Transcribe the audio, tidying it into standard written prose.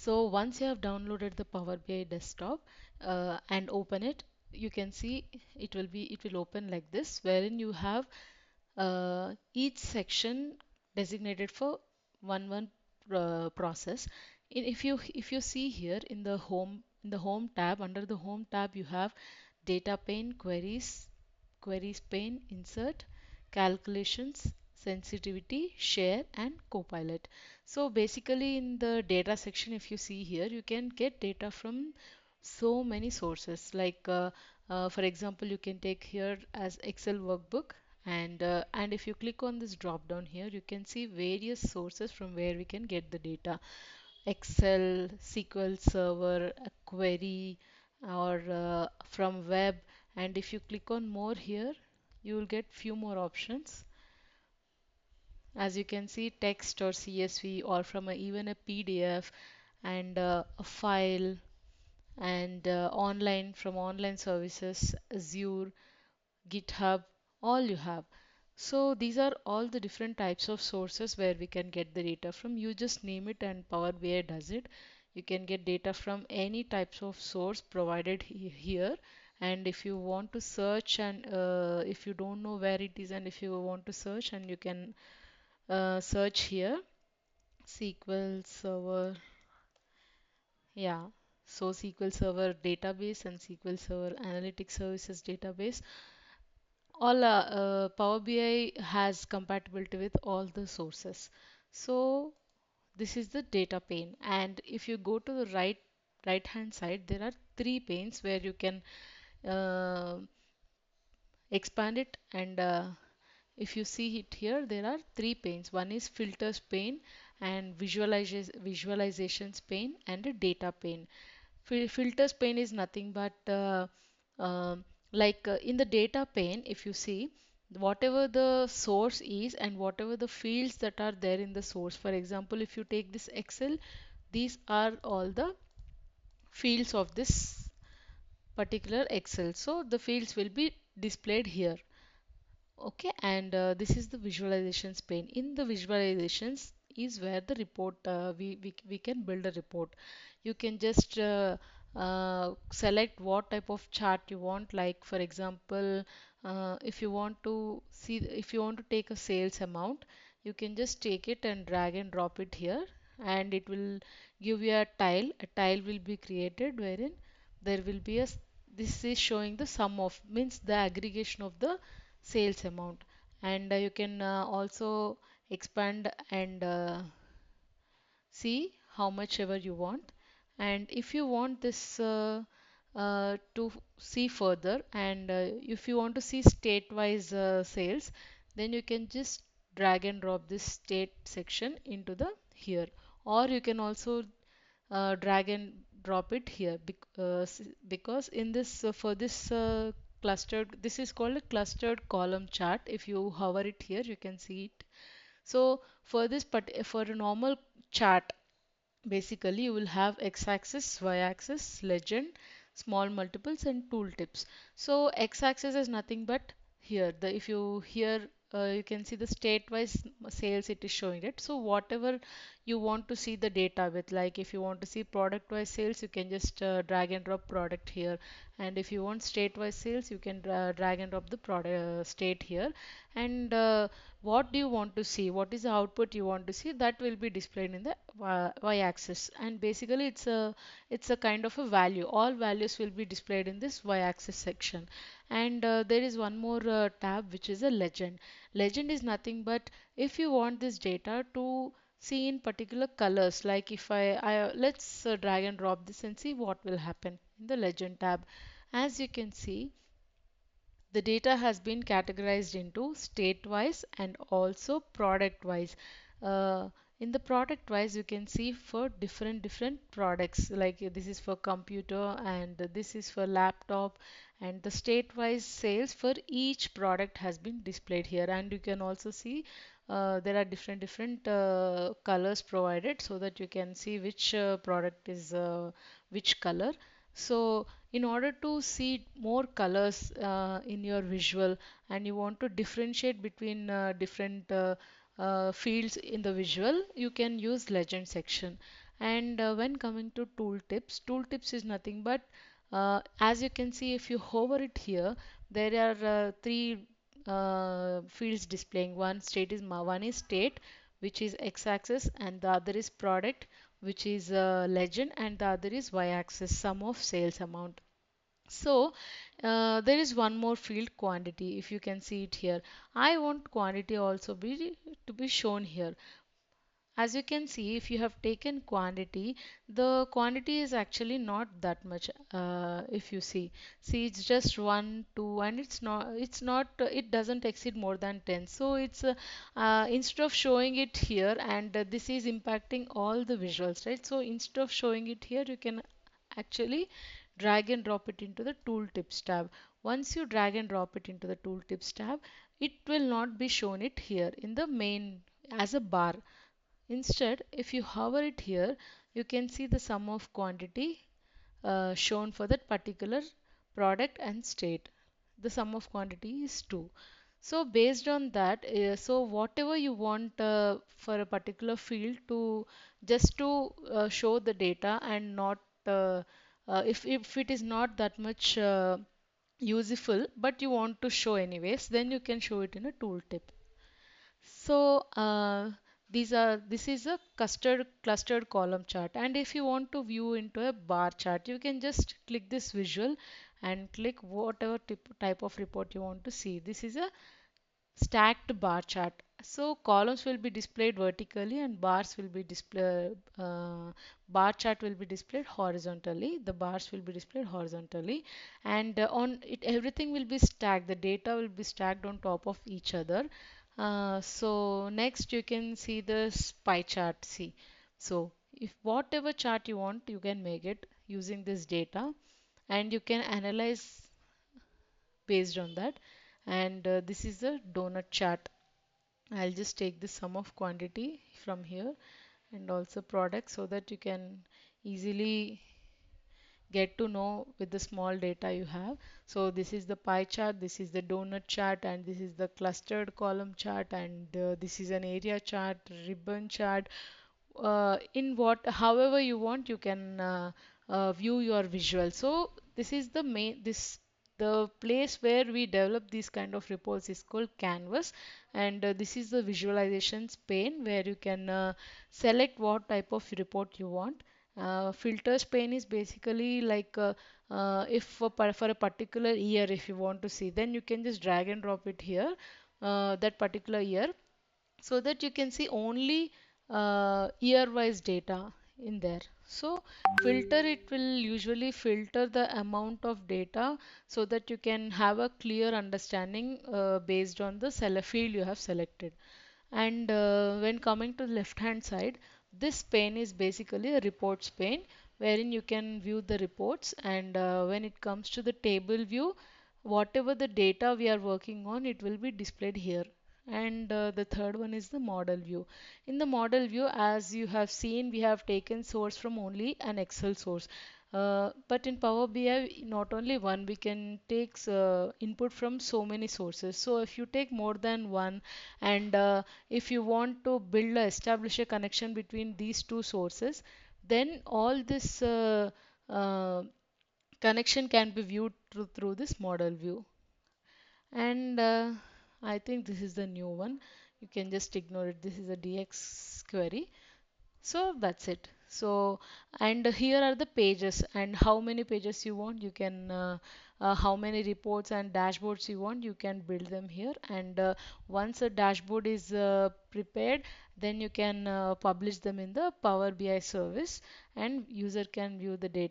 So once you have downloaded the Power BI desktop and open it, you can see it will open like this, wherein you have each section designated for one process. If you see here in the home tab, under the home tab you have data pane, queries pane, insert, calculations, sensitivity, share, and copilot. So basically in the data section, if you see here, you can get data from so many sources. Like for example, you can take here as Excel workbook, and if you click on this drop down here, you can see various sources from where we can get the data. Excel, SQL Server, a query, or from web. And if you click on more here, you will get few more options. As you can see, text or CSV, or from even a PDF, and a file, and online, from online services, Azure, GitHub, all you have. So these are all the different types of sources where we can get the data from. You just name it and Power BI does it. You can get data from any types of source provided here. And if you want to search, and if you don't know where it is, and if you want to search, and you can search here SQL Server. Yeah. So SQL Server database and SQL Server Analytics Services database, all Power BI has compatibility with all the sources. So this is the data pane, and if you go to the right hand side, there are three panes where you can uh, expand it. And if you see it here, there are three panes. One is filters pane, and visualizations pane, and a data pane. Filters pane is nothing but like in the data pane, if you see, whatever the source is and whatever the fields that are there in the source. For example, if you take this Excel, these are all the fields of this particular Excel. So the fields will be displayed here. Okay, and this is the visualizations pane. In the visualizations is where the report we can build a report. You can just select what type of chart you want. Like for example, if you want to see, if you want to take a sales amount, you can just take it and drag and drop it here, and it will give you a tile. A tile will be created wherein there will be this is showing the sum of, means the aggregation of the sales amount. And you can also expand and see how much ever you want. And if you want this to see further, and if you want to see state wise sales, then you can just drag and drop this state section into the here. Or you can also drag and drop it here, because in this for this clustered, this is called a clustered column chart. If you hover it here, you can see it. So for this, but for a normal chart, basically you will have x-axis, y-axis, legend, small multiples, and tooltips. So x-axis is nothing but here, the if you here you can see the state-wise sales it is showing it. So whatever you want to see the data with, like if you want to see product-wise sales, you can just drag and drop product here. And if you want state-wise sales, you can drag and drop the product state here. And what do you want to see, what is the output you want to see, that will be displayed in the y-axis. And basically it's a kind of a value, all values will be displayed in this y-axis section. And there is one more tab, which is a legend. Legend is nothing but if you want this data to see in particular colors, like if I let's drag and drop this and see what will happen in the legend tab. As you can see, the data has been categorized into state wise and also product wise. Uh, in the product wise, you can see for different products, like this is for computer and this is for laptop, and the state wise sales for each product has been displayed here. And you can also see there are different colors provided, so that you can see which product is which color. So in order to see more colors in your visual, and you want to differentiate between different fields in the visual, you can use legend section. And when coming to tooltips is nothing but as you can see, if you hover it here, there are three fields displaying. One is state, which is x-axis, and the other is product, which is legend, and the other is y-axis, sum of sales amount. So there is one more field, quantity. If you can see it here, I want quantity also be to be shown here. As you can see, if you have taken quantity, the quantity is actually not that much. If you see it's just 1, 2, and it doesn't exceed more than 10. So it's instead of showing it here, and this is impacting all the visuals, right? So instead of showing it here, you can actually drag and drop it into the tooltips tab. Once you drag and drop it into the tooltips tab, it will not be shown it here in the main as a bar. Instead, if you hover it here, you can see the sum of quantity shown for that particular product and state. The sum of quantity is 2. So based on that, so whatever you want for a particular field to just to show the data and not if it is not that much useful, but you want to show anyways, then you can show it in a tooltip. So this is a clustered column chart, and if you want to view into a bar chart, you can just click this visual and click whatever type of report you want to see. This is a stacked bar chart. So columns will be displayed vertically and bars will be displayed, bar chart will be displayed horizontally. The bars will be displayed horizontally, and on it everything will be stacked. The data will be stacked on top of each other. So next you can see this pie chart. See, so if whatever chart you want, you can make it using this data, and you can analyze based on that. And this is the donut chart. I'll just take the sum of quantity from here and also product so that you can easily get to know with the small data you have. So this is the pie chart, this is the donut chart, and this is the clustered column chart, and this is an area chart, ribbon chart. In what, however you want, you can view your visual. So this is the main this the place where we develop these kind of reports is called Canvas, and this is the visualizations pane where you can select what type of report you want. Filters pane is basically like if for a particular year if you want to see, then you can just drag and drop it here, that particular year, so that you can see only year-wise data in there. So filter, it will usually filter the amount of data so that you can have a clear understanding based on the seller field you have selected. And when coming to the left hand side, this pane is basically a reports pane wherein you can view the reports, and when it comes to the table view, whatever the data we are working on, it will be displayed here. And the third one is the model view. In the model view, as you have seen, we have taken source from only an Excel source. But in Power BI, not only one, we can take input from so many sources. So if you take more than one, and if you want to establish a connection between these two sources, then all this connection can be viewed through this model view. And I think this is the new one. You can just ignore it. This is a DX query. So that's it. So, and here are the pages, and how many pages you want, you can how many reports and dashboards you want, you can build them here. And once a dashboard is prepared, then you can publish them in the Power BI service, and user can view the data